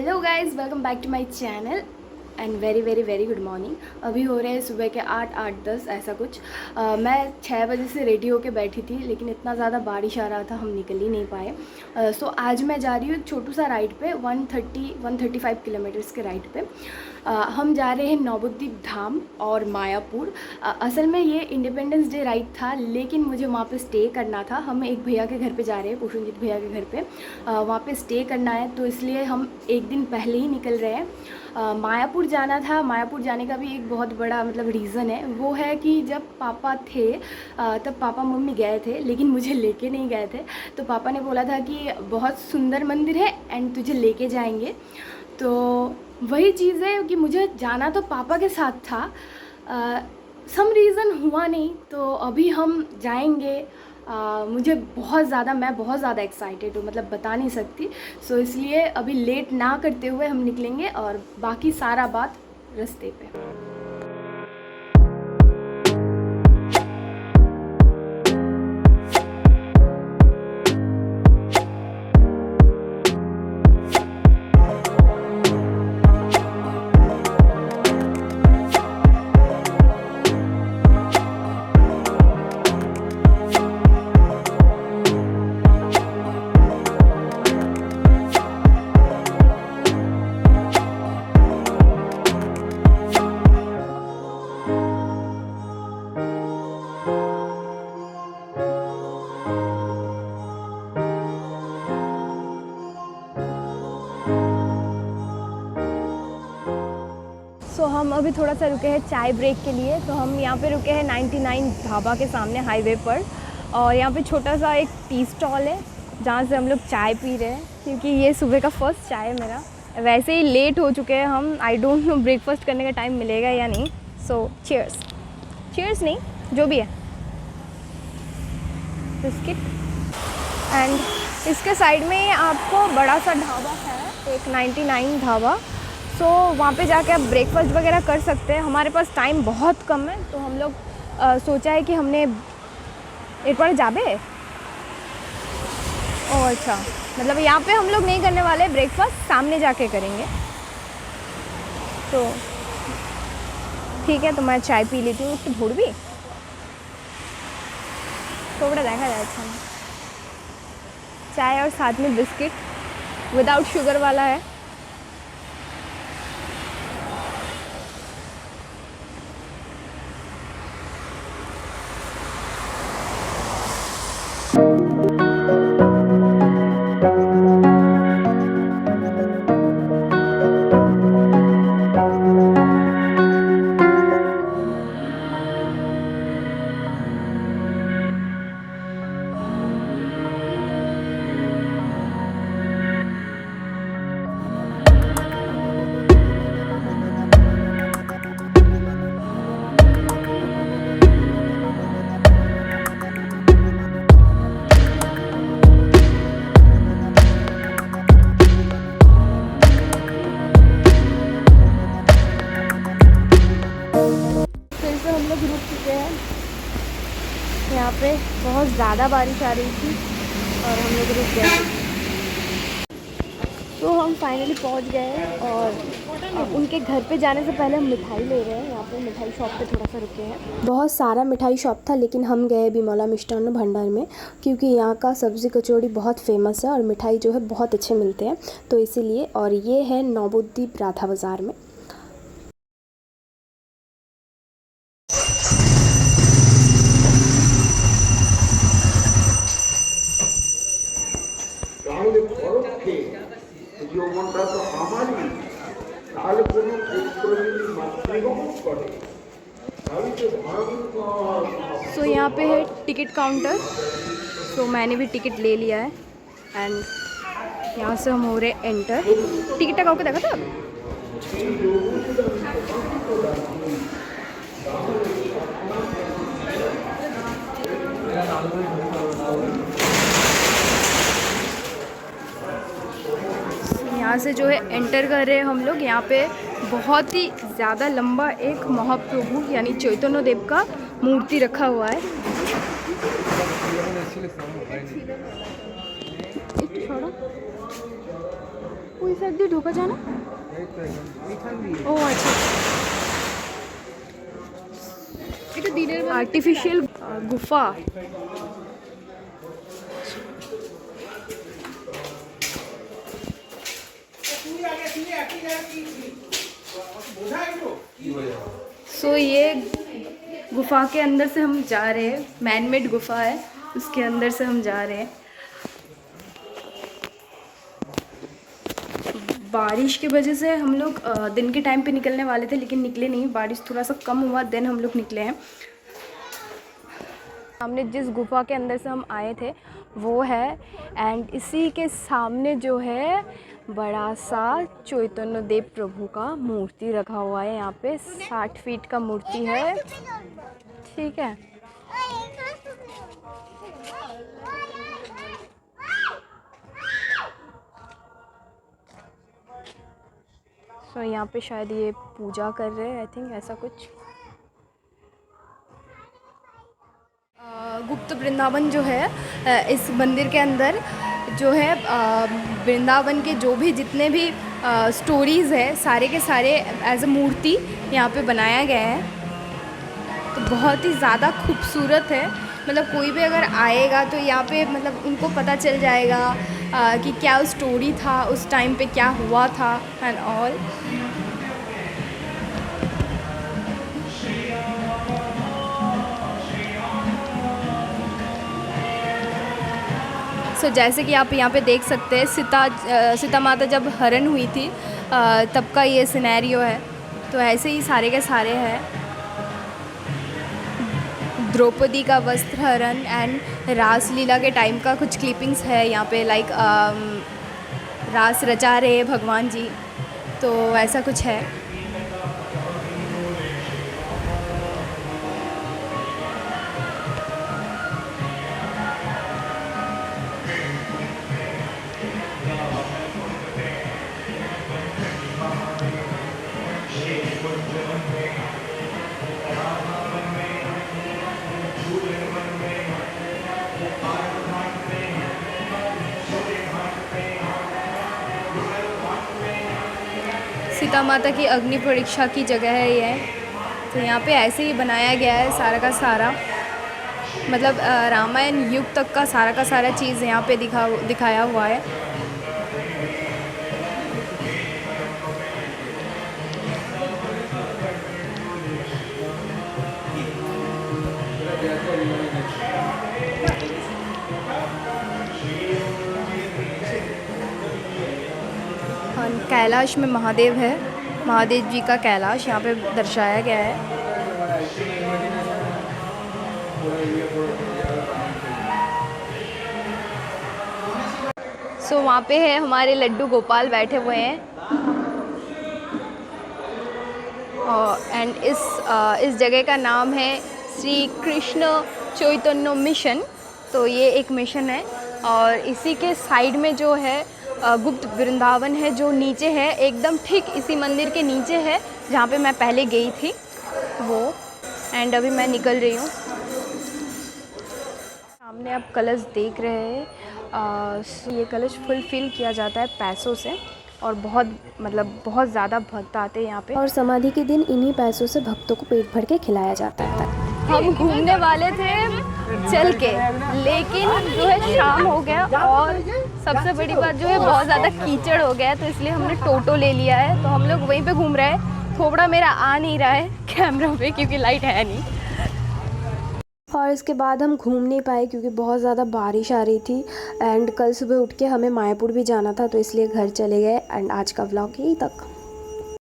Hello guys, welcome back to my channel and very very very good morning. अभी हो रहे हैं सुबह के 8-10 ऐसा कुछ। मैं 6 बजे से रेडी होके बैठी थी, लेकिन इतना ज़्यादा बारिश आ रहा था, हम निकल ही नहीं पाए। सो आज मैं जा रही हूँ एक छोटू सा राइड पे, 135 किलोमीटर्स के राइड पे। हम जा रहे हैं नौबद्दीप धाम और मायापुर। असल में ये इंडिपेंडेंस डे राइड था, लेकिन मुझे वहाँ पे स्टे करना था। हम एक भैया के घर पे जा रहे हैं, पुष्पजीत भैया के घर पे। वहाँ पे स्टे करना है, तो इसलिए हम एक दिन पहले ही निकल रहे हैं। मायापुर जाना था। मायापुर जाने का भी एक बहुत बड़ा रीज़न है। वो है कि जब पापा थे तब पापा मम्मी गए थे, लेकिन मुझे लेके नहीं गए थे। तो पापा ने बोला था कि बहुत सुंदर मंदिर है एंड तुझे लेके जाएंगे। तो वही चीज़ है कि मुझे जाना तो पापा के साथ था, सम रीज़न हुआ नहीं, तो अभी हम जाएंगे। मैं बहुत ज़्यादा एक्साइटेड हूँ, बता नहीं सकती। सो इसलिए अभी लेट ना करते हुए हम निकलेंगे और बाकी सारा बात रास्ते पे। तो हम अभी थोड़ा सा रुके हैं चाय ब्रेक के लिए। तो हम यहाँ पे रुके हैं 99 ढाबा के सामने हाईवे पर, और यहाँ पे छोटा सा एक टी स्टॉल है जहाँ से हम लोग चाय पी रहे हैं, क्योंकि ये सुबह का फर्स्ट चाय है मेरा। वैसे ही लेट हो चुके हैं हम, आई डोंट नो ब्रेकफास्ट करने का टाइम मिलेगा या नहीं। सो चीयर्स। चीयर्स नहीं, जो भी है, बिस्किट। एंड इसके साइड में आपको बड़ा सा ढाबा है, एक 99 ढाबा। सो वहाँ पे जाके आप ब्रेकफास्ट वगैरह कर सकते हैं। हमारे पास टाइम बहुत कम है, तो हम लोग सोचा है कि हमने एक बार जाबे। ओह अच्छा, यहाँ पे हम लोग नहीं करने वाले, ब्रेकफास्ट सामने जाके करेंगे। तो ठीक है, तो मैं चाय पी लेती हूँ। तो भूड़ भी थोड़ा देखा जाए। अच्छा, चाय और साथ में बिस्किट विदाउट शुगर वाला है। रुक चुके हैं यहाँ पे, बहुत ज़्यादा बारिश आ रही थी और हम लोग रुक गए। तो हम फाइनली पहुँच गए, और उनके घर पे जाने से पहले हम मिठाई ले रहे हैं। यहाँ पे मिठाई शॉप पे थोड़ा सा रुके हैं। बहुत सारा मिठाई शॉप था, लेकिन हम गए बिमला मिष्ठान भंडार में, क्योंकि यहाँ का सब्ज़ी कचौड़ी बहुत फेमस है और मिठाई जो है बहुत अच्छे मिलते हैं, तो इसीलिए। और ये है नौबद्दीप राधा बाज़ार में। জীবনটা তো আমারই, তাহলে কোনো পুত্র যদি মাতৃভূমি করে তাহলে তো ভয়ঙ্কর। सो यहाँ पे है टिकट काउंटर। सो मैंने भी टिकट ले लिया है एंड यहाँ से हम हो रहे एंटर। टिकट का होकर देखा था। यहाँ से जो है एंटर कर रहे हैं हम लोग। यहाँ पे बहुत ही ज़्यादा लंबा एक महाप्रभु यानी चैतन्य देव का मूर्ति रखा हुआ है। ওই সাইড দিয়ে ঢোকা যায় না? ও আচ্ছা, এটা দিনের আর্টিফিশিয়াল গুফা। सो ये गुफा के अंदर से हम जा रहे हैं, मैनमेड गुफा है, उसके अंदर से हम जा रहे हैं। बारिश की वजह से हम लोग दिन के टाइम पे निकलने वाले थे, लेकिन निकले नहीं, बारिश थोड़ा सा कम हुआ देन हम लोग निकले हैं। सामने जिस गुफा के अंदर से हम आए थे वो है, एंड इसी के सामने जो है बड़ा सा चैतन्य देव प्रभु का मूर्ति रखा हुआ है। यहाँ पे 60 फीट का मूर्ति है, ठीक है। सो यहाँ पे शायद ये पूजा कर रहे हैं, आई थिंक ऐसा कुछ। गुप्त वृंदावन जो है, इस मंदिर के अंदर जो है वृंदावन के जो भी जितने भी स्टोरीज़ है सारे के सारे एज अ मूर्ति यहाँ पे बनाया गया है। तो बहुत ही ज़्यादा खूबसूरत है, मतलब कोई भी अगर आएगा तो यहाँ पे मतलब उनको पता चल जाएगा कि क्या स्टोरी था उस टाइम पे, क्या हुआ था एंड ऑल। सो जैसे कि आप यहाँ पे देख सकते हैं, सीता माता जब हरण हुई थी तब का ये सिनेरियो है। तो ऐसे ही सारे के सारे हैं। द्रौपदी का वस्त्र हरण एंड रासलीला के टाइम का कुछ क्लिपिंग्स है यहाँ पे, लाइक रास रचा रहे भगवान जी, तो ऐसा कुछ है। सीता माता की अग्नि परीक्षा की जगह है ये। तो यहाँ पे ऐसे ही बनाया गया है सारा का सारा, मतलब रामायण युग तक का सारा चीज़ यहाँ पे दिखाया हुआ है। कैलाश में महादेव है, महादेव जी का कैलाश यहाँ पे दर्शाया गया है। सो वहाँ पे है हमारे लड्डू गोपाल बैठे हुए हैं, एंड इस जगह का नाम है श्री कृष्ण चैतन्य मिशन। तो ये एक मिशन है, और इसी के साइड में जो है गुप्त वृंदावन है, जो नीचे है एकदम ठीक इसी मंदिर के नीचे है जहाँ पे मैं पहले गई थी वो। एंड अभी मैं निकल रही हूँ। सामने आप कलश देख रहे हैं, ये कलश फुलफिल किया जाता है पैसों से, और बहुत ज़्यादा भक्त आते हैं यहाँ पे, और समाधि के दिन इन्हीं पैसों से भक्तों को पेट भर के खिलाया जाता है। हम घूमने वाले थे चल के, लेकिन जो है शाम हो गया, और सबसे बड़ी बात जो है बहुत ज़्यादा कीचड़ हो गया, तो इसलिए हमने टोटो ले लिया है। तो हम लोग वहीं पे घूम रहे हैं। थोड़ा मेरा आ नहीं रहा है कैमरा पे क्योंकि लाइट है नहीं, और इसके बाद हम घूम नहीं पाए क्योंकि बहुत ज़्यादा बारिश आ रही थी, एंड कल सुबह उठ के हमें मायापुर भी जाना था, तो इसलिए घर चले गए। एंड आज का व्लॉग यहीं तक।